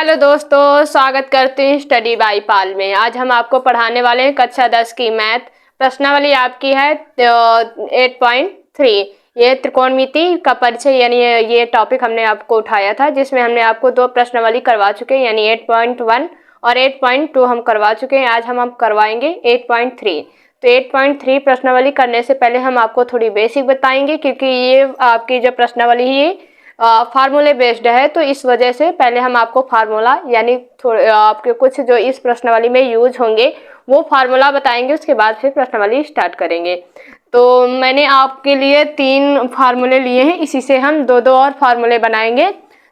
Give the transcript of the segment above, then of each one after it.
Hello दोस्तों, स्वागत करते हैं स्टडी बाय पाल में। आज हम आपको पढ़ाने वाले हैं कक्षा 10 की मैथ। प्रश्नावली आपकी है 8.3। ये त्रिकोणमिति का परिचय यानी ये टॉपिक हमने आपको उठाया था, जिसमें हमने आपको दो प्रश्नावली करवा चुके हैं, यानी 8.1 और 8.2 हम करवा चुके हैं। आज हम करवाएंगे 8.3। तो 8.3 प्रश्नावली करने से पहले हम आपको थोड़ी बेसिक बताएंगे, क्योंकि ये आपकी जो प्रश्नावली है फार्मूले बेस्ड है, तो इस वजह से पहले हम आपको फार्मूला यानी आपके कुछ जो इस प्रश्नावली में यूज होंगे वो फार्मूला बताएंगे। उसके बाद फिर प्रश्नावली स्टार्ट करेंगे। तो मैंने आपके लिए 3 फार्मूले लिए हैं, इसी से हम दो और फार्मूले बनाएंगे।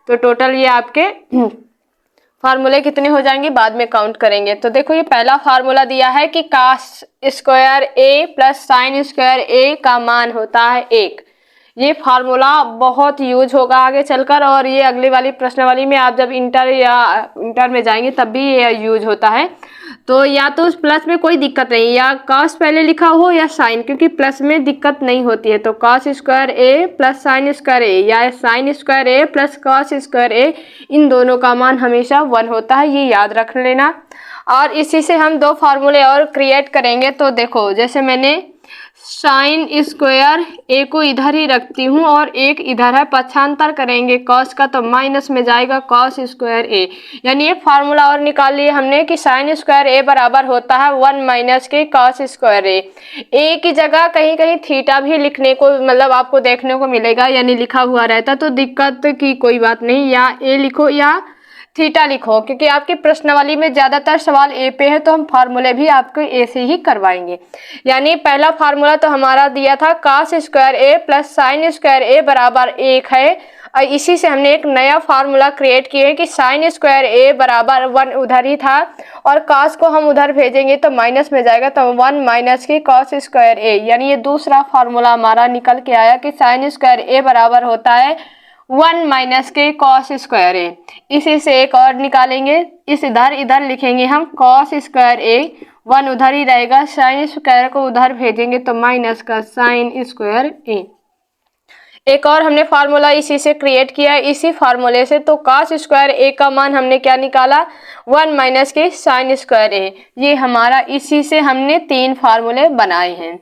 तो टोटल ये आपके फार्मूले कितने हो जाएंगे बाद में काउंट करेंगे। तो देखो, ये पहला फार्मूला दिया है कि कास square A plus sine square A का मान होता है 1। ये फार्मूला बहुत यूज होगा आगे चलकर, और ये अगली वाली प्रश्नावली में आप जब इंटर में जाएंगे तब भी ये यूज होता है। तो या तो उस प्लस में कोई दिक्कत नहीं, या कॉस पहले लिखा हो या साइन, क्योंकि प्लस में दिक्कत नहीं होती है। तो कॉस स्क्वायर ए प्लस साइन स्क्वायर ए या साइन स्क्वायर ए प्लस कॉस स्क्वायर ए, इन दोनों का मान हमेशा 1 होता है, ये याद रख लेना। और इसी से हम 2 फार्मूले और क्रिएट करेंगे। तो देखो, जैसे मैंने साइन स्क्वायर ए को इधर ही रखती हूँ और एक इधर है, पक्षांतर करेंगे कॉस का तो माइनस में जाएगा कॉस स्क्वायर ए। यानी एक फार्मूला और निकाल लिए हमने कि साइन स्क्वायर ए बराबर होता है 1 माइनस के कॉस स्क्वायर ए। ए की जगह कहीं कहीं थीटा भी लिखने को मतलब आपको देखने को मिलेगा, यानी लिखा हुआ रहता, तो दिक्कत की कोई बात नहीं, या ए लिखो या थीटा लिखो, क्योंकि आपकी प्रश्नावली में ज्यादातर सवाल ए पे है, तो हम फार्मूले भी आपको ए से ही करवाएंगे। यानी पहला फार्मूला तो हमारा दिया था कॉस स्क्वायर ए प्लस साइन स्क्वायर ए बराबर 1 है, और इसी से हमने एक नया फार्मूला क्रिएट किए हैं कि साइन स्क्वायर ए बराबर 1 उधर ही था, और कॉस को हम उधर भेजेंगे तो माइनस में जाएगा, तो 1 माइनस की कॉस स्क्वायर ए। यानी ये दूसरा फार्मूला हमारा निकल के आया कि साइन स्क्वायर ए बराबर होता है 1 माइनस के कॉस स्क्वायर ए। इसी से एक और निकालेंगे, इस इधर लिखेंगे हम कॉस स्क्वायर ए, 1 उधर ही रहेगा, साइन स्क्वायर को उधर भेजेंगे तो माइनस का साइन स्क्वायर ए। एक और हमने फार्मूला इसी से क्रिएट किया है, इसी फार्मूले से। तो कॉस स्क्वायर ए का मान हमने क्या निकाला, 1 माइनस के साइन स्क्वायर ए। ये हमारा इसी से हमने 3 फार्मूले बनाए हैं।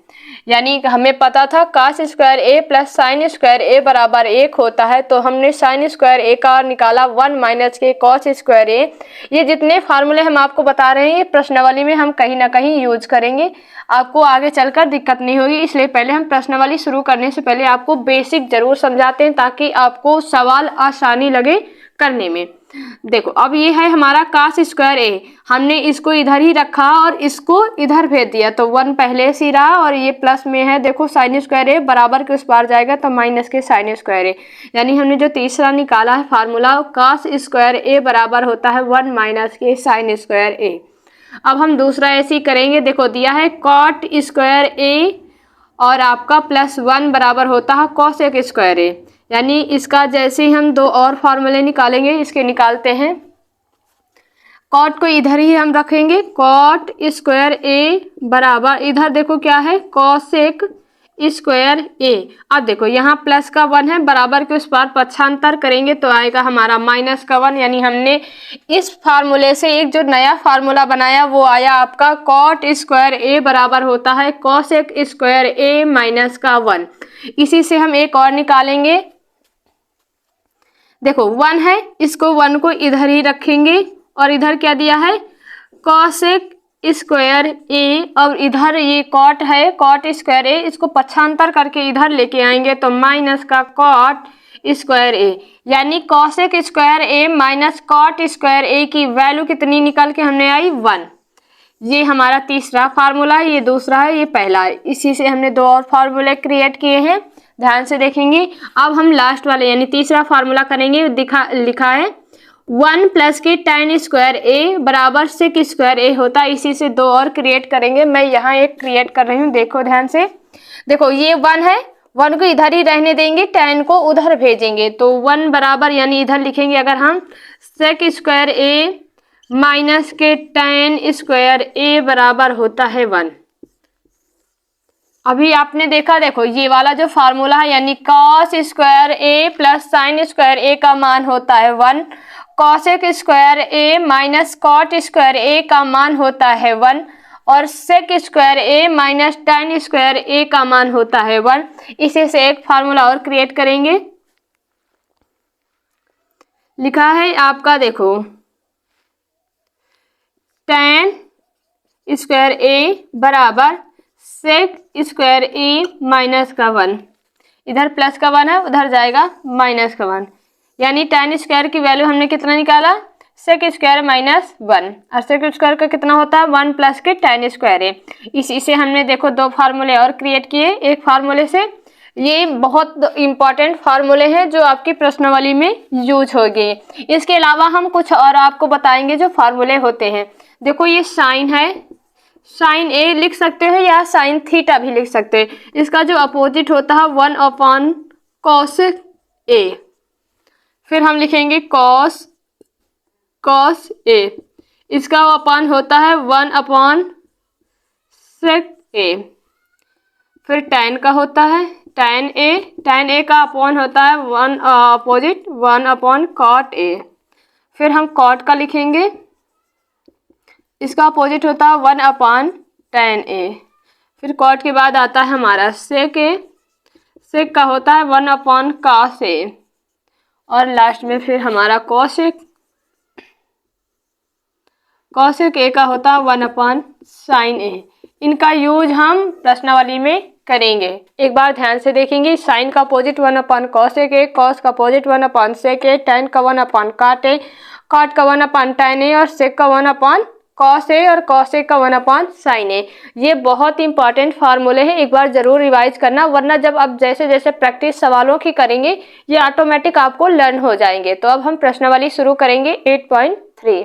यानी हमें पता था कॉस स्क्वायर ए प्लस साइन स्क्वायर ए बराबर 1 होता है, तो हमने साइन स्क्वायर ए का निकाला 1 माइनस के कॉस स्क्वायर ए। ये जितने फार्मूले हम आपको बता रहे हैं, ये प्रश्नावली में हम कहीं ना कहीं यूज करेंगे, आपको आगे चलकर दिक्कत नहीं होगी। इसलिए पहले हम प्रश्नावली शुरू करने से पहले आपको बेसिक जरूर समझाते हैं, ताकि आपको सवाल आसानी लगे करने में। देखो, अब ये है हमारा कॉस स्क्वायर ए, हमने इसको इधर ही रखा और इसको इधर भेज दिया, तो 1 पहले से रहा और ये प्लस में है। देखो, साइन स्क्वायर ए बराबर के उस पार जाएगा तो माइनस के साइन स्क्वायर ए। यानी हमने जो तीसरा निकाला है फार्मूला, कॉस स्क्वायर ए बराबर होता है 1 माइनस के साइन स्क्वायर ए। अब हम दूसरा ऐसे ही करेंगे। देखो, दिया है कॉट स्क्वायर ए और आपका प्लस 1 बराबर होता है कॉसेक स्क्वायर ए। यानी इसका जैसे ही हम 2 और फार्मूले निकालेंगे, इसके निकालते हैं। कॉट को इधर ही हम रखेंगे, कॉट स्क्वायर ए बराबर इधर देखो क्या है, कॉसेक स्क्वायर ए। अब देखो, यहाँ प्लस का 1 है, बराबर के उस पार पक्षांतर करेंगे तो आएगा हमारा माइनस का 1। यानी हमने इस फार्मूले से एक जो नया फार्मूला बनाया वो आया आपका कॉट स्क्वायर ए बराबर होता है कॉसेक स्क्वायर ए माइनस का 1। इसी से हम एक और निकालेंगे। देखो, 1 है, इसको 1 को इधर ही रखेंगे, और इधर क्या दिया है, कॉसेक स्क्वायर ए, और इधर ये कॉट है, कॉट स्क्वायर ए, इसको पक्षांतर करके इधर लेके आएंगे तो माइनस का कॉट स्क्वायर ए। यानी cosec square A minus cot square ए की वैल्यू कितनी निकल के हमने आई, 1। ये हमारा तीसरा फार्मूला है, ये दूसरा है, ये पहला है। इसी से हमने 2 और फार्मूले क्रिएट किए हैं, ध्यान से देखेंगे। अब हम लास्ट वाले यानी तीसरा फार्मूला करेंगे। लिखा है 1 प्लस के tan स्क्वायर ए बराबर सेक स्क्वायर ए होता है। इसी से 2 और क्रिएट करेंगे। मैं यहाँ एक क्रिएट कर रही हूँ, देखो ध्यान से। देखो, ये 1 है, 1 को इधर ही रहने देंगे, tan को उधर भेजेंगे, तो 1 बराबर यानी इधर लिखेंगे अगर हम सेक स्क्वायर ए माइनस के tan स्क्वायर ए बराबर होता है 1। अभी आपने देखा, देखो ये वाला जो फार्मूला है, यानी cos square A plus sine square A का मान होता है 1, cosec square A minus cot square A का मान होता है 1 और सेक square A minus tan square A का मान होता है 1। इसे से एक फार्मूला और क्रिएट करेंगे। लिखा है आपका, देखो, tan स्क्वायर ए बराबर सेक स्क्वायर ए माइनस का 1, इधर प्लस का 1 है, उधर जाएगा माइनस का 1, यानी tan स्क्वायर की वैल्यू हमने कितना निकाला, सेक स्क्वायर माइनस 1, और सेक स्क्वायर का कितना होता है 1 प्लस के tan स्क्वायर है। इसे हमने देखो 2 फार्मूले और क्रिएट किए एक फार्मूले से। ये बहुत इंपॉर्टेंट फार्मूले हैं जो आपकी प्रश्नावली में यूज होंगे। इसके अलावा हम कुछ और आपको बताएंगे जो फार्मूले होते हैं। देखो ये साइन है, साइन ए लिख सकते हैं या साइन थीटा भी लिख सकते हैं। इसका जो अपोजिट होता है 1 अपॉन कॉस ए, फिर हम लिखेंगे कॉस ए, इसका अपॉन होता है 1 अपॉन सेक ए, फिर tan का होता है tan ए का अपॉन होता है 1 अपोजिट 1 अपॉन कॉट ए, फिर हम कॉट का लिखेंगे, इसका अपोजिट होता है 1 अपॉन tan ए, फिर कॉट के बाद आता है हमारा सेक ए, सेक का होता है 1 अपॉन कॉस ए, और लास्ट में फिर हमारा कॉसेक ए का होता है 1 अपॉन साइन ए। इनका यूज हम प्रश्नावली में करेंगे। एक बार ध्यान से देखेंगे। साइन का अपोजिट 1 अपॉन कॉसेक ए, कॉस का अपोजिट 1 अपॉन सेक ए, tan का 1 अपॉन कॉट ए, कॉट का 1 अपॉन tan ए, और सेक का 1 अपॉन कॉस ए, और कॉस ए का 1 अपॉन साइन ए। ये बहुत इंपॉर्टेंट फार्मूले हैं, एक बार जरूर रिवाइज करना, वरना जब आप जैसे जैसे प्रैक्टिस सवालों की करेंगे ये ऑटोमेटिक आपको लर्न हो जाएंगे। तो अब हम प्रश्नावली शुरू करेंगे 8.3।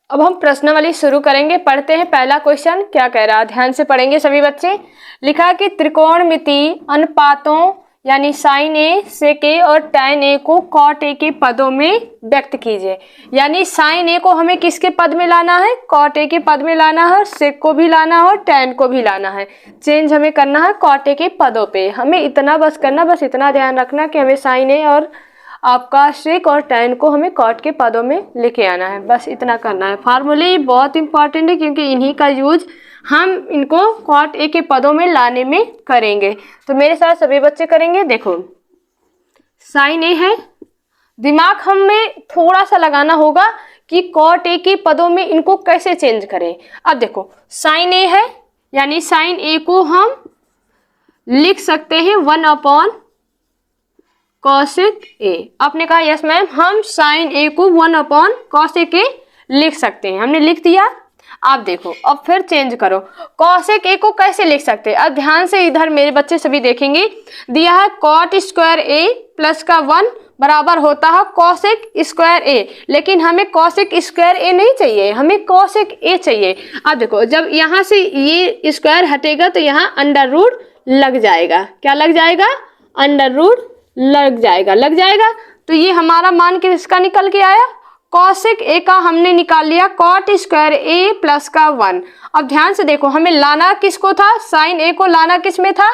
अब हम प्रश्नावली शुरू करेंगे। पढ़ते हैं पहला क्वेश्चन क्या कह रहा है, ध्यान से पढ़ेंगे सभी बच्चे। लिखा कि त्रिकोणमितीय अनुपातों यानी साइन ए, सेक ए और tan ए को कॉट ए के पदों में व्यक्त कीजिए। यानी साइन ए को हमें किसके पद में लाना है, कॉट ए के पद में लाना है, और सेक को भी लाना है और tan को भी लाना है। चेंज हमें करना है कॉट ए के पदों पे। हमें इतना बस करना, बस इतना ध्यान रखना कि हमें साइन ए और आपका सेक और tan को हमें कॉट के पदों में लेके आना है, बस इतना करना है। फार्मूले बहुत इंपॉर्टेंट है क्योंकि इन्हीं का यूज हम इनको कॉट ए के पदों में लाने में करेंगे। तो मेरे साथ सभी बच्चे करेंगे। देखो साइन ए है, दिमाग हमें थोड़ा सा लगाना होगा कि कॉट ए के पदों में इनको कैसे चेंज करें। अब देखो साइन ए है, यानी साइन ए को हम लिख सकते हैं 1 अपॉन कॉसेक ए। आपने कहा यस मैम, हम साइन ए को 1 अपॉन कॉसेक ए लिख सकते हैं। हमने लिख दिया। आप देखो अब फिर चेंज करो, कॉसेक ए को कैसे लिख सकते हैं। अब ध्यान से इधर मेरे बच्चे सभी देखेंगे, दिया है कॉट स्क्वायर ए प्लस का 1 बराबर होता है कॉसेक स्क्वायर ए, लेकिन हमें कॉसेक स्क्वायर ए नहीं चाहिए, हमें कॉसेक ए चाहिए। अब देखो जब यहाँ से ये स्क्वायर हटेगा तो यहाँ अंडर रूट लग जाएगा। क्या लग जाएगा, अंडर रूट लग जाएगा। तो ये हमारा मान किसका निकल के आया, कॉसेक ए का हमने निकाल लिया कॉट स्क्वायर ए प्लस का 1। अब ध्यान से देखो हमें लाना किसको था, साइन ए को लाना किस में था,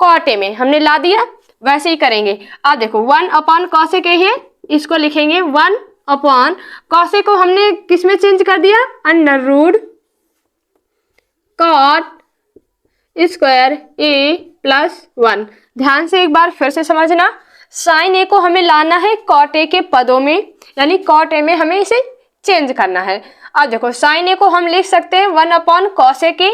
कॉट ए में, हमने ला दिया। वैसे ही करेंगे। अब देखो 1 अपॉन कॉसेक ए है, इसको लिखेंगे 1 अपॉन कॉसेक को हमने किस में चेंज कर दिया, अंडर रूट कॉट स्क्वायर ए प्लस 1। ध्यान से एक बार फिर से समझना, साइन ए को हमें लाना है कॉट ए के पदों में, यानी कॉट ए में हमें इसे चेंज करना है। अब देखो साइन ए को हम लिख सकते हैं 1 अपॉन कॉसेक ए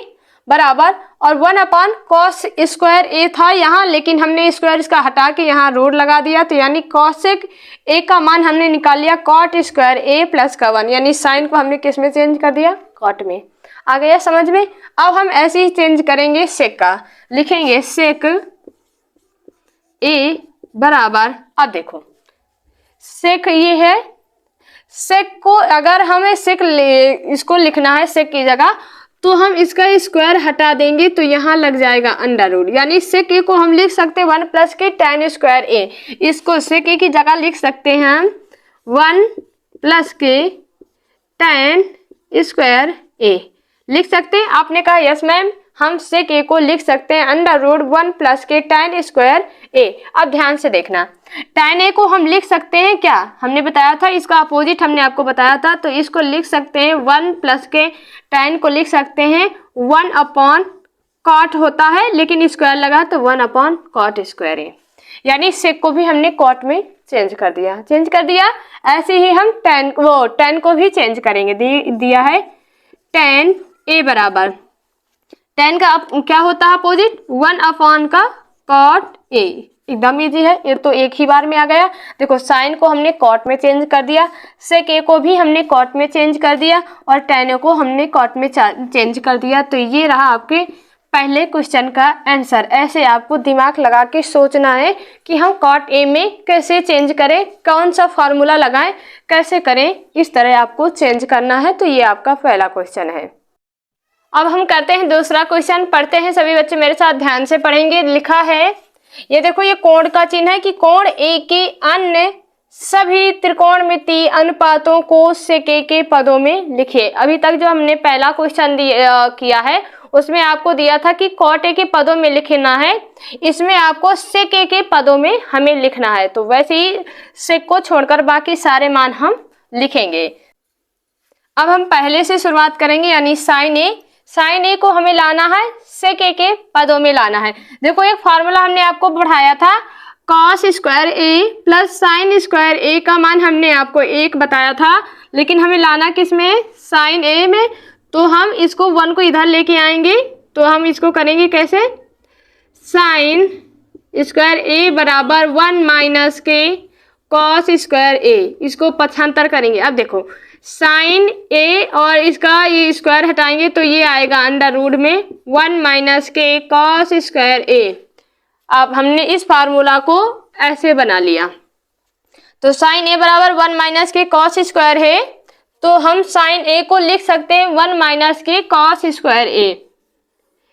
बराबर, और 1 अपॉन कॉस स्क्वायर ए था यहाँ, लेकिन हमने स्क्वायर इसका हटा के यहाँ रूट लगा दिया, तो यानी कॉसेक ए का मान हमने निकाल लिया कॉट स्क्वायर ए प्लस का 1, यानी साइन को हमने किस में चेंज कर दिया, कॉट में। आ गया समझ में। अब हम ऐसे ही चेंज करेंगे सेक का, लिखेंगे सेक ए बराबर, अब देखो सेक ये है, सेक को अगर हमें इसको लिखना है सेक की जगह, तो हम इसका स्क्वायर हटा देंगे तो यहाँ लग जाएगा अंडर रूट, यानी सेक ए को हम लिख सकते हैं 1 प्लस के tan स्क्वायर ए। इसको सेक ए की जगह लिख सकते हैं हम 1 प्लस के tan स्क्वायर ए लिख सकते हैं। आपने कहा यस मैम, हम सेक ए को लिख सकते हैं अंडर रूट 1 प्लस के tan स्क्वायर ए। अब ध्यान से देखना, tan ए को हम लिख सकते हैं क्या, हमने बताया था इसका अपोजिट हमने आपको बताया था, तो इसको लिख सकते हैं 1 प्लस के tan को लिख सकते हैं 1 अपॉन कॉट होता है, लेकिन स्क्वायर लगा तो 1 अपॉन कॉट स्क्वायर ए, यानी सेक को भी हमने कॉट में चेंज कर दिया। ऐसे ही हम tan को भी चेंज करेंगे। दिया है tan ए बराबर, tan का क्या होता है अपोजिट, 1 अपॉन का कॉट ए। एकदम इजी है, ये तो एक ही बार में आ गया। देखो साइन को हमने कॉट में चेंज कर दिया, सेक ए को भी हमने कॉट में चेंज कर दिया और tan ए को हमने कॉट में चेंज कर दिया। तो ये रहा आपके पहले क्वेश्चन का आंसर। ऐसे आपको दिमाग लगा के सोचना है कि हम कॉट ए में कैसे चेंज करें, कौन सा फार्मूला लगाएं, कैसे करें, इस तरह आपको चेंज करना है। तो ये आपका पहला क्वेश्चन है। अब हम करते हैं दूसरा क्वेश्चन, पढ़ते हैं। सभी बच्चे मेरे साथ ध्यान से पढ़ेंगे। लिखा है, ये देखो ये कोण का चिन्ह है कि कोण ए के अन्य सभी त्रिकोणमितीय अनुपातों को सेक ए के पदों में लिखिए। अभी तक जो हमने पहला क्वेश्चन किया है उसमें आपको दिया था कि कॉट ए के पदों में लिखना है, इसमें आपको सेक ए के पदों में हमें लिखना है। तो वैसे ही सेक को छोड़कर बाकी सारे मान हम लिखेंगे। अब हम पहले से शुरुआत करेंगे, यानी साइन ए को हमें लाना है सेक ए के पदों में लाना है। देखो एक फार्मूला हमने आपको बढ़ाया था, cos square A plus sine square A का मान हमने आपको 1 बताया था, लेकिन हमें लाना किस में, साइन ए में। तो हम इसको 1 को इधर लेके आएंगे, तो हम इसको करेंगे कैसे, साइन स्क्वायर ए बराबर 1 माइनस के कॉस स्क्वायर ए, इसको पक्षांतर करेंगे। अब देखो साइन ए और इसका ये स्क्वायर हटाएंगे तो ये आएगा अंडर रूट में 1 माइनस के कॉस स्क्वायर ए। अब हमने इस फार्मूला को ऐसे बना लिया, तो साइन ए बराबर 1 माइनस के कॉस स्क्वायर है, तो हम साइन ए को लिख सकते हैं 1 माइनस के कॉस स्क्वायर ए।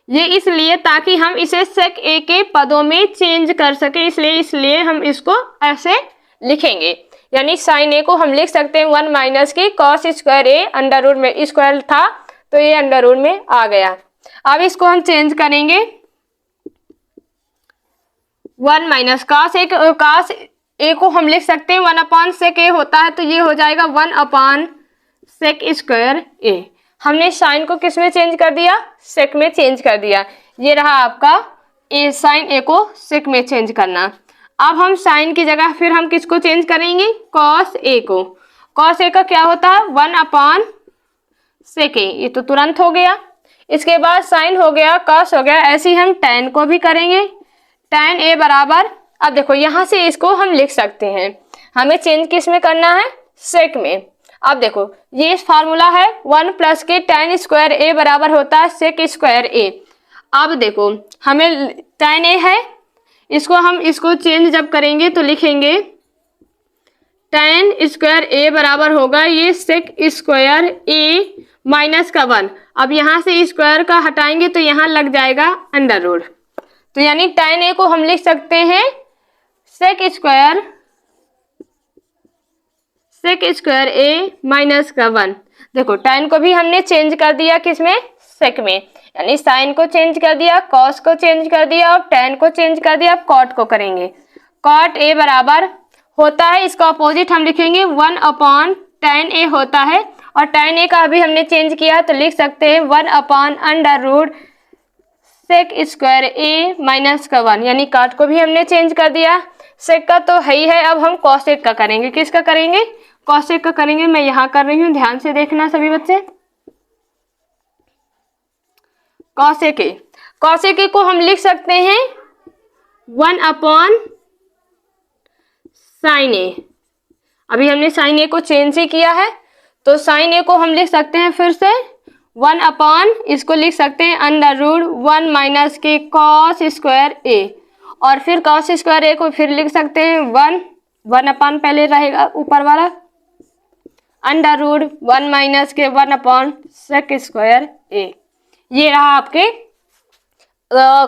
ये इसलिए ताकि हम इसे सेक ए के पदों में चेंज कर सके, इसलिए हम इसको ऐसे लिखेंगे। यानी साइन ए को हम लिख सकते हैं 1 माइनस के कॉस स्क्वायर ए, अंडर रूट में स्क्वायर था तो ये अंडर रूट में आ गया। अब इसको हम चेंज करेंगे, 1 माइनस कॉस ए को हम लिख सकते हैं 1 अपॉन सेक ए होता है, तो ये हो जाएगा 1 अपॉन सेक स्क्वायर ए। हमने साइन को किस में चेंज कर दिया, सेक में चेंज कर दिया। ये रहा आपका ए, साइन ए को सेक में चेंज करना। अब हम साइन की जगह फिर हम किसको चेंज करेंगे, कॉस ए को। कॉस ए का क्या होता है 1 अपॉन सेक ए, ये तो तुरंत हो गया। इसके बाद साइन हो गया, कॉस हो गया, ऐसे ही हम tan को भी करेंगे। tan ए बराबर, अब देखो यहाँ से इसको हम लिख सकते हैं, हमें चेंज किस में करना है, सेक में। अब देखो ये फार्मूला है 1 प्लस के tan स्क्वायर ए बराबर होता है सेक स्क्वायर ए। अब देखो हमें tan ए है, इसको चेंज जब करेंगे तो लिखेंगे tan स्क्वायर ए बराबर होगा ये सेक स्क्वायर ए माइनस का 1। अब यहाँ से स्क्वायर का हटाएंगे तो यहाँ लग जाएगा अंडर रूट, तो यानी tan ए को हम लिख सकते हैं सेक स्क्वायर ए माइनस का 1। देखो tan को भी हमने चेंज कर दिया किसमें, सेक में, यानी साइन को चेंज कर दिया, कॉस को चेंज कर दिया और tan को चेंज कर दिया। अब कॉट को करेंगे, कॉट ए बराबर होता है, इसका अपोजिट हम लिखेंगे 1 अपॉन tan ए होता है, और tan ए का अभी हमने चेंज किया तो लिख सकते हैं 1 upon under root sec square A minus का 1, यानी कॉट को भी हमने चेंज कर दिया। सेक का तो है ही है, अब हम कॉसेक का करेंगे। किसका करेंगे, कॉसेक का करेंगे। मैं यहाँ कर रही हूँ, ध्यान से देखना सभी बच्चे। कॉसेक ए को हम लिख सकते हैं 1 अपॉन साइन ए। अभी हमने साइन ए को चेंज ही किया है, तो साइन ए को हम लिख सकते हैं फिर से 1 अपॉन, इसको लिख सकते हैं अंडर रूट 1 माइनस के कॉस स्क्वायर ए, और फिर कॉस स्क्वायर ए को फिर लिख सकते हैं 1 अपॉन पहले रहेगा ऊपर वाला, अंडर रूट 1 माइनस के 1 अपॉन सेक स्क्वायर ए। ये रहा आपके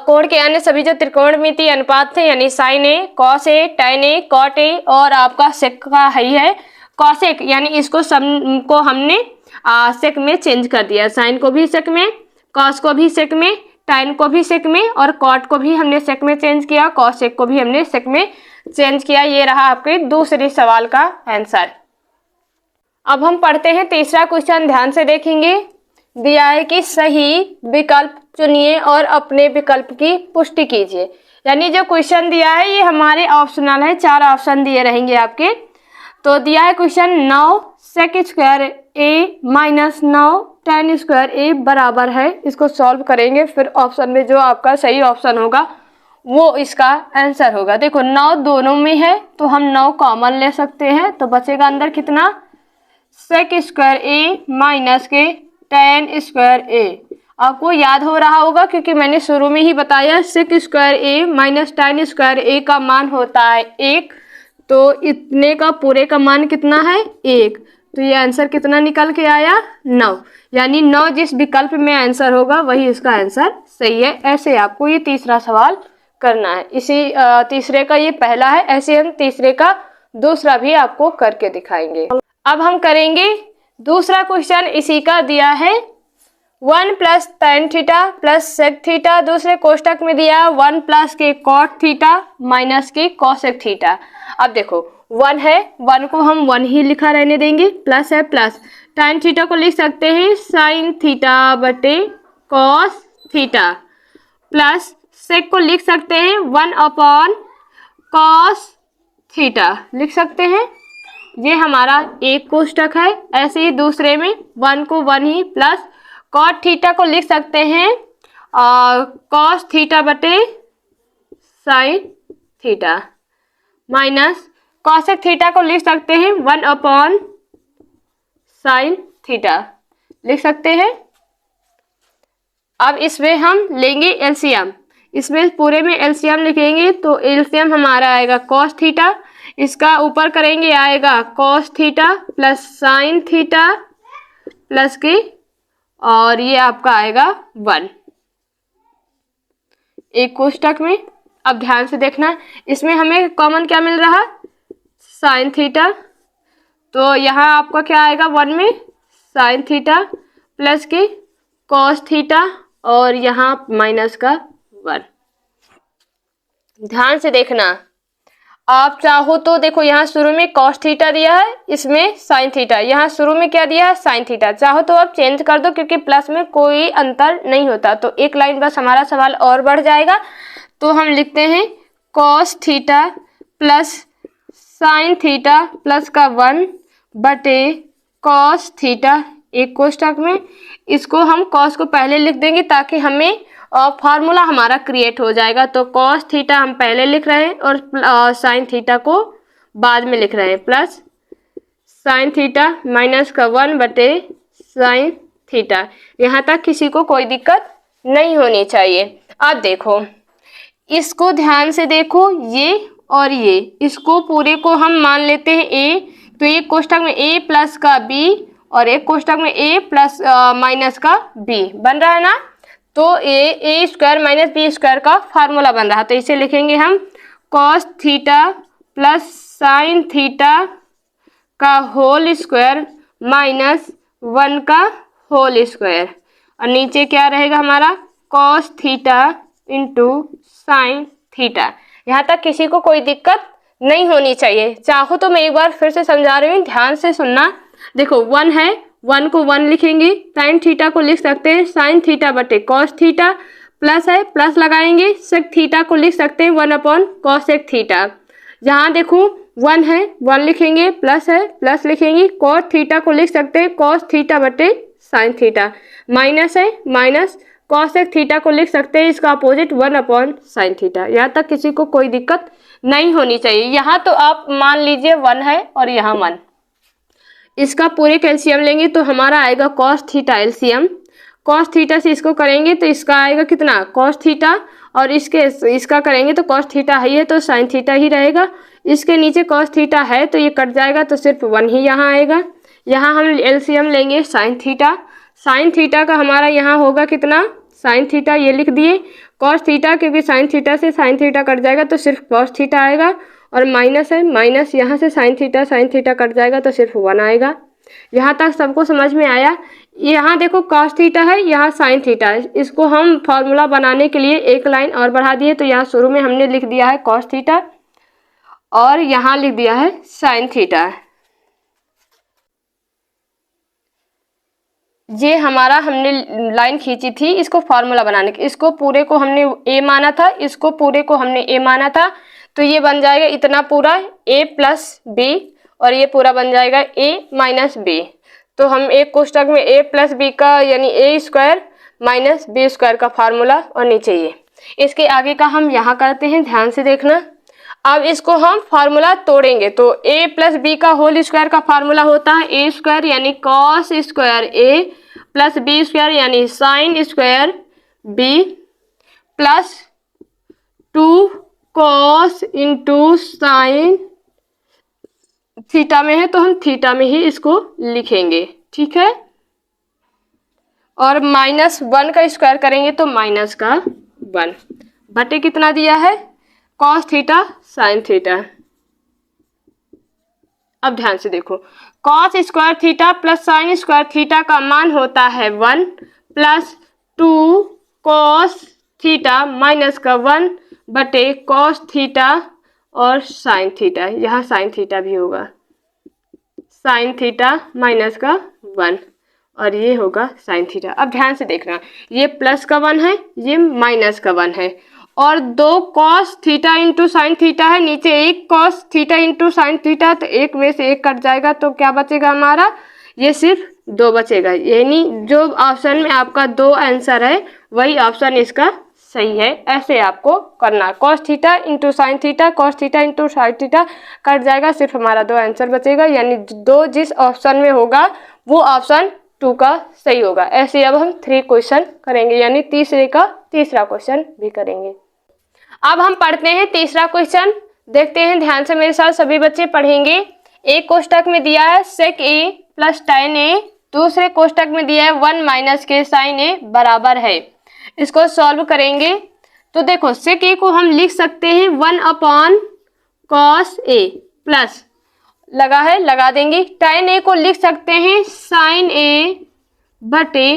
कोण के अन्य सभी जो त्रिकोणमितीय अनुपात थे, यानी sine A, cos A, tan A, cot A और आपका सेक का ही है कॉसेक, यानी इसको सब को हमने सेक में चेंज कर दिया। साइन को भी सेक में, कॉस को भी सेक में, tan को भी sec में और cot को भी हमने sec में चेंज किया, cos sec को भी हमने sec में चेंज किया। ये रहा आपके दूसरे सवाल का आंसर। अब हम पढ़ते हैं तीसरा क्वेश्चन, ध्यान से देखेंगे। दिया है कि सही विकल्प चुनिए और अपने विकल्प की पुष्टि कीजिए। यानी जो क्वेश्चन दिया है ये हमारे ऑप्शनल है, 4 ऑप्शन दिए रहेंगे आपके। तो दिया है question 9 sec square A minus 9 tan square ए बराबर है। इसको सॉल्व करेंगे, फिर ऑप्शन में जो आपका सही ऑप्शन होगा वो इसका आंसर होगा। देखो 9 दोनों में है तो हम 9 कॉमन ले सकते हैं, तो बचेगा अंदर कितना, sec स्क्वायर ए माइनस के tan स्क्वायर ए। आपको याद हो रहा होगा क्योंकि मैंने शुरू में ही बताया sec square A minus tan square A का मान होता है 1, तो इतने का पूरे का मान कितना है 1। तो ये आंसर कितना निकल के आया 9, यानी 9 जिस विकल्प में आंसर होगा वही इसका आंसर सही है। ऐसे आपको ये तीसरा सवाल करना है। इसी तीसरे का ये पहला है, ऐसे हम तीसरे का दूसरा भी आपको करके दिखाएंगे। अब हम करेंगे दूसरा क्वेश्चन, इसी का दिया है 1 plus tan theta plus sec theta, दूसरे कोष्टक में दिया 1 प्लस के cot थीटा माइनस के cosec थीटा। अब देखो 1 है, 1 को हम 1 ही लिखा रहने देंगे, प्लस है प्लस tan थीटा को लिख सकते हैं sin थीटा बटे cos थीटा, प्लस sec को लिख सकते हैं 1 अपॉन cos थीटा लिख सकते हैं। ये हमारा एक कोष्टक है। ऐसे ही दूसरे में 1 को 1 ही, प्लस cot थीटा को लिख सकते हैं cos थीटा बटे sin theta, minus cosec theta को लिख सकते हैं 1 अपॉन sin थीटा लिख सकते हैं। अब इसमें हम लेंगे एलसीएम, इसमें पूरे में एलसीएम लिखेंगे तो एलसीएम हमारा आएगा cos थीटा, इसका ऊपर करेंगे आएगा cos theta plus sin theta plus के, और ये आपका आएगा 1 एक कोष्टक में। अब ध्यान से देखना, इसमें हमें कॉमन क्या मिल रहा, sin थीटा, तो यहाँ आपका क्या आएगा 1 में sin थीटा प्लस के cos थीटा और यहाँ माइनस का 1। ध्यान से देखना, आप चाहो तो देखो यहाँ शुरू में cos थीटा दिया है, इसमें sin थीटा, यहाँ शुरू में क्या दिया है sin थीटा। चाहो तो आप चेंज कर दो क्योंकि प्लस में कोई अंतर नहीं होता, तो एक लाइन बस हमारा सवाल और बढ़ जाएगा। तो हम लिखते हैं cos theta plus sin theta plus का 1 बटे cos थीटा एक कोष्टक में। इसको हम cos को पहले लिख देंगे ताकि हमें फार्मूला हमारा क्रिएट हो जाएगा। तो cos थीटा हम पहले लिख रहे हैं और sin थीटा को बाद में लिख रहे हैं, प्लस sin थीटा माइनस का 1 बटे sin थीटा। यहाँ तक किसी को कोई दिक्कत नहीं होनी चाहिए। अब देखो इसको ध्यान से देखो, ये और ये, इसको पूरे को हम मान लेते हैं a, तो एक कोष्टक में a प्लस का b और एक कोष्टक में a प्लस माइनस का b बन रहा है ना। तो a square minus b square का फार्मूला बन रहा है, तो इसे लिखेंगे हम cos theta plus sin theta का होल स्क्वायर माइनस 1 का होल स्क्वायर, और नीचे क्या रहेगा हमारा cos theta into sin theta. यहाँ तक किसी को कोई दिक्कत नहीं होनी चाहिए। चाहो तो मैं एक बार फिर से समझा रही हूँ, ध्यान से सुनना। देखो 1 है, 1 को 1 लिखेंगे, sin थीटा को लिख सकते हैं sin थीटा बटे cos थीटा, प्लस है प्लस लगाएंगे, sec थीटा को लिख सकते हैं 1 अपॉन cosec थीटा। यहाँ देखो 1 है, 1 लिखेंगे, प्लस है प्लस लिखेंगे, cos थीटा को लिख सकते हैं cos थीटा बटे sin थीटा, माइनस है माइनस cosec थीटा को लिख सकते हैं इसका अपोजिट 1 अपॉन sin थीटा। यहाँ तक किसी को कोई दिक्कत नहीं होनी चाहिए। यहाँ तो आप मान लीजिए 1 है और यहाँ 1, इसका पूरे का एलसीएम लेंगे तो हमारा आएगा cos theta LCM, cos theta से इसको करेंगे तो इसका आएगा कितना cos थीटा, और इसका करेंगे तो cos थीटा ही है तो sin थीटा ही रहेगा। इसके नीचे cos थीटा है तो ये कट जाएगा तो सिर्फ 1 ही यहाँ आएगा। यहाँ हम एलसीएम लेंगे sin थीटा, sin थीटा का हमारा यहाँ होगा कितना sin थीटा, ये लिख दिए, cos थीटा क्योंकि sin थीटा से sin थीटा कट जाएगा तो सिर्फ cos थीटा आएगा, और माइनस है माइनस यहाँ से sin थीटा कट जाएगा तो सिर्फ 1 आएगा। यहाँ तक सबको समझ में आया। यहाँ देखो cos थीटा है, यहाँ sin थीटा है। इसको हम फॉर्मूला बनाने के लिए एक लाइन और बढ़ा दिए, तो यहाँ शुरू में हमने लिख दिया है cos थीटा और यहाँ लिख दिया है sin थीटा। ये हमारा हमने लाइन खींची थी इसको फॉर्मूला बनाने के, इसको पूरे को हमने a माना था, इसको पूरे को हमने a माना था, तो ये बन जाएगा इतना पूरा a प्लस b और ये पूरा बन जाएगा a माइनस b। तो हम एक कोष्टक में a प्लस b का यानी a square minus b square का फार्मूला और नीचे ये। इसके आगे का हम यहाँ करते हैं, ध्यान से देखना। अब इसको हम फार्मूला तोड़ेंगे, तो a प्लस बी का होल स्क्वायर का फार्मूला होता है a स्क्वायर यानी cos square a plus B square यानी sine square b plus 2 cos into sine. Theta में है तो हम थीटा में ही इसको लिखेंगे, ठीक है। और -1 का स्क्वायर करेंगे तो -1 बटे कितना दिया है कॉस थीटा साइन थीटा। अब ध्यान से देखो, cos square theta plus sine square theta का मान होता है 1 प्लस 2 कॉस थीटा माइनस का 1 बटे कॉस थीटा और साइन थीटा। यहाँ साइन थीटा भी होगा, साइन थीटा माइनस का 1 और ये होगा साइन थीटा। अब ध्यान से देखना, ये प्लस का 1 है, ये माइनस का 1 है और 2 cos theta into sine theta है, नीचे 1 cos theta into sine theta, तो एक में से एक कट जाएगा तो क्या बचेगा हमारा, ये सिर्फ 2 बचेगा। यानी जो ऑप्शन में आपका 2 आंसर है वही ऑप्शन इसका सही है। ऐसे आपको करना, cos theta into sine theta, cos theta into sine theta cut जाएगा, सिर्फ हमारा 2 आंसर बचेगा। यानी 2 जिस ऑप्शन में होगा वो ऑप्शन 2 का सही होगा। ऐसे अब हम 3 क्वेश्चन करेंगे, यानी तीसरे का तीसरा क्वेश्चन भी करेंगे। अब हम पढ़ते हैं तीसरा क्वेश्चन, देखते हैं ध्यान से मेरे साथ सभी बच्चे पढ़ेंगे। एक कोष्टक में दिया है sec a plus tan a, दूसरे कोष्टक में दिया है 1 माइनस के sin a बराबर है। इसको सॉल्व करेंगे तो देखो sec a को हम लिख सकते हैं 1 अपॉन cos a प्लस लगा है लगा देंगे, tan a को लिख सकते हैं sin a बटे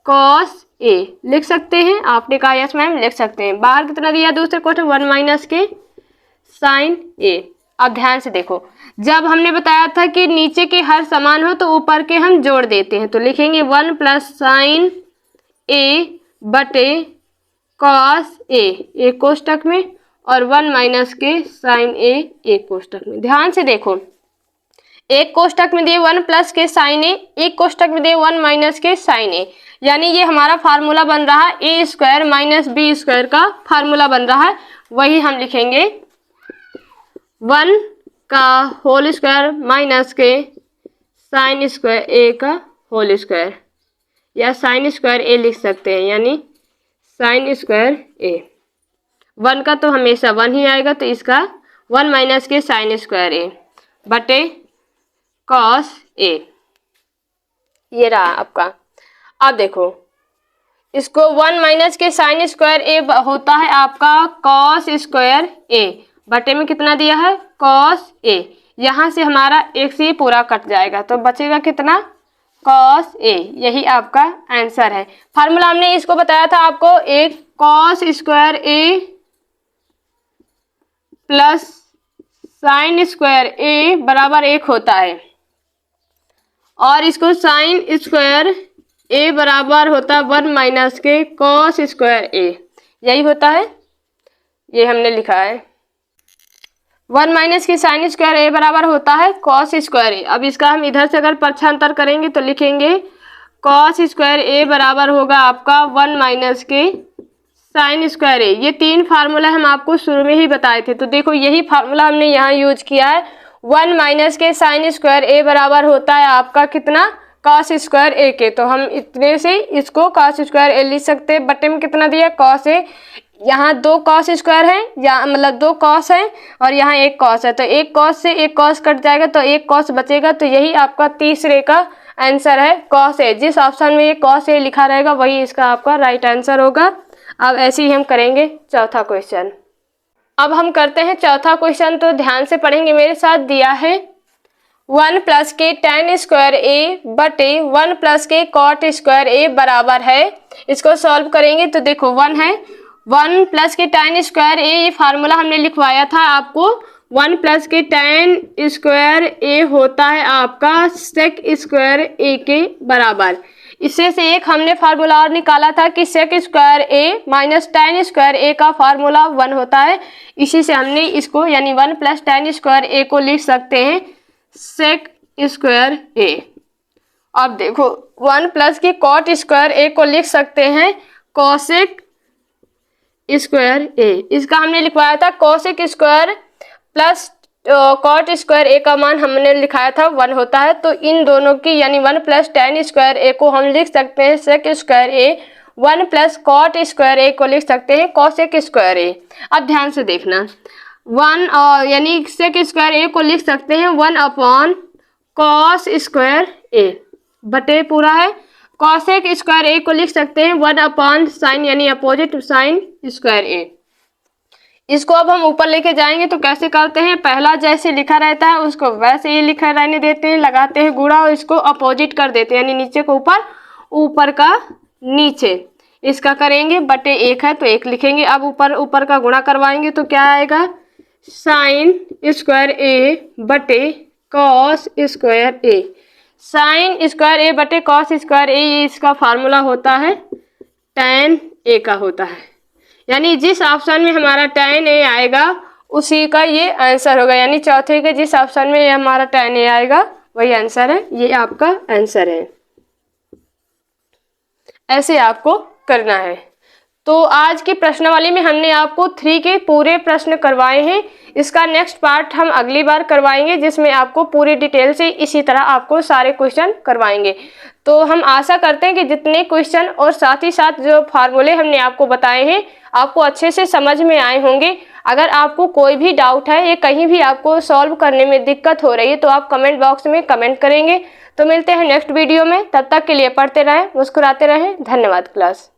cos a लिख सकते हैं। आपने कहा यस मैम लिख सकते हैं। बाहर कितना दिया दूसरे क्वेश्चन 1 माइनस के sin a। अब ध्यान से देखो, जब हमने बताया था कि नीचे के हर समान हो तो ऊपर के हम जोड़ देते हैं, तो लिखेंगे 1 प्लस साइन a बटे cos a एक कोष्टक में और 1 माइनस के sin a एक कोष्टक में। ध्यान से देखो, एक कोष्टक में दिए 1 प्लस के साइन ए, एक कोष्टक में दिए 1 माइनस के साइन ए, यानी ये हमारा फार्मूला बन रहा है ए स्क्वायर माइनस बी स्क्वायर का फार्मूला बन रहा है। वही हम लिखेंगे 1 का होल स्क्वायर माइनस के साइन स्क्वायर ए का होल स्क्वायर, या साइन स्क्वायर ए लिख सकते हैं, यानी साइन स्क्वायर ए। 1 का तो हमेशा 1 ही आएगा, तो इसका 1 माइनस के साइन स्क्वायर ए बटे कॉस ए, ये रहा आपका। अब देखो इसको 1 माइनस के साइन स्क्वायर ए होता है आपका कॉस स्क्वायर ए, बटे में कितना दिया है कॉस ए। यहाँ से हमारा एक से पूरा कट जाएगा तो बचेगा कितना कॉस ए, यही आपका आंसर है। फार्मूला हमने इसको बताया था आपको, एक कॉस स्क्वायर ए प्लस साइन स्क्वायर ए बराबर 1 होता है, और इसको साइन स्क्वायर ए बराबर होता है 1 माइनस के कॉस स्क्वायर ए, यही होता है, ये हमने लिखा है 1 माइनस के साइन स्क्वायर ए बराबर होता है कॉस स्क्वायर ए। अब इसका हम इधर से अगर पक्षांतर करेंगे तो लिखेंगे कॉस स्क्वायर ए बराबर होगा आपका 1 माइनस के साइन स्क्वायर ए। ये 3 फार्मूला हम आपको शुरू में ही बताए थे, तो देखो यही फार्मूला हमने यहाँ यूज किया है। 1 माइनस के साइन स्क्वायर ए बराबर होता है आपका कितना कॉस स्क्वायर ए के, तो हम इतने से इसको कॉस स्क्वायर ए लिख सकते हैं। बटे में कितना दिया कॉस ए, यहाँ 2 कॉस स्क्वायर है, यहाँ मतलब 2 कॉस है और यहाँ 1 कॉस है, तो 1 कॉस से 1 कॉस कट जाएगा तो 1 कॉस बचेगा, तो यही आपका तीसरे का आंसर है कॉस ए। जिस ऑप्शन में ये कॉस ए लिखा रहेगा वही इसका आपका राइट आंसर होगा। अब ऐसे ही हम करेंगे चौथा क्वेश्चन। अब हम करते हैं चौथा क्वेश्चन, तो ध्यान से पढ़ेंगे मेरे साथ। दिया है 1 प्लस के tan स्क्वायर ए बटे 1 प्लस के cot स्क्वायर ए बराबर है। इसको सॉल्व करेंगे तो देखो 1 है, 1 प्लस के tan स्क्वायर ए, ये फार्मूला हमने लिखवाया था आपको। 1 प्लस के tan स्क्वायर ए होता है आपका sec स्क्वायर ए के बराबर। इससे से एक हमने फार्मूला और निकाला था कि sec square A minus tan square A का फार्मूला 1 होता है। इसी से हमने इसको यानी 1 प्लस tan स्क्वायर ए को लिख सकते हैं sec स्क्वायर ए। अब देखो 1 प्लस के cot स्क्वायर ए को लिख सकते हैं cosec स्क्वायर ए। इसका हमने लिखवाया था cosec square plus cot square A का मान हमने लिखाया था 1 होता है। तो इन दोनों की यानी 1 प्लस tan स्क्वायर ए को हम लिख सकते हैं sec स्क्वायर ए, 1 प्लस cot स्क्वायर ए को लिख सकते हैं cosec स्क्वायर ए। अब ध्यान से देखना 1 यानी sec स्क्वायर ए को लिख सकते हैं 1 अपॉन cos स्क्वायर ए बटे पूरा है cosec स्क्वायर ए को लिख सकते हैं 1 अपॉन साइन यानी अपोजिट साइन स्क्वायर ए। इसको अब हम ऊपर लेके जाएंगे तो कैसे करते हैं, पहला जैसे लिखा रहता है उसको वैसे ही लिखा रहने देते हैं, लगाते हैं गुणा और इसको अपोजिट कर देते हैं यानी नीचे को ऊपर, ऊपर का नीचे। इसका करेंगे बटे 1 है तो 1 लिखेंगे। अब ऊपर ऊपर का गुणा करवाएंगे तो क्या आएगा साइन स्क्वायर ए बटे कॉस स्क्वायर ए। साइन स्क्वायर ए बटे कॉस स्क्वायर ए, ये इसका फार्मूला होता है tan ए का होता है। यानी जिस ऑप्शन में हमारा tan ए आएगा उसी का ये आंसर होगा, यानी चौथे के जिस ऑप्शन में ये हमारा tan ए आएगा वही आंसर है, ये आपका आंसर है। ऐसे आपको करना है। तो आज की प्रश्नावली में हमने आपको 3 के पूरे प्रश्न करवाए हैं। इसका नेक्स्ट पार्ट हम अगली बार करवाएंगे जिसमें आपको पूरी डिटेल से इसी तरह आपको सारे क्वेश्चन करवाएंगे। तो हम आशा करते हैं कि जितने क्वेश्चन और साथ ही साथ जो फार्मूले हमने आपको बताए हैं आपको अच्छे से समझ में आए होंगे। अगर आपको कोई भी डाउट है या कहीं भी आपको सॉल्व करने में दिक्कत हो रही है तो आप कमेंट बॉक्स में कमेंट करेंगे। तो मिलते हैं नेक्स्ट वीडियो में, तब तक के लिए पढ़ते रहें, मुस्कुराते रहें। धन्यवाद क्लास।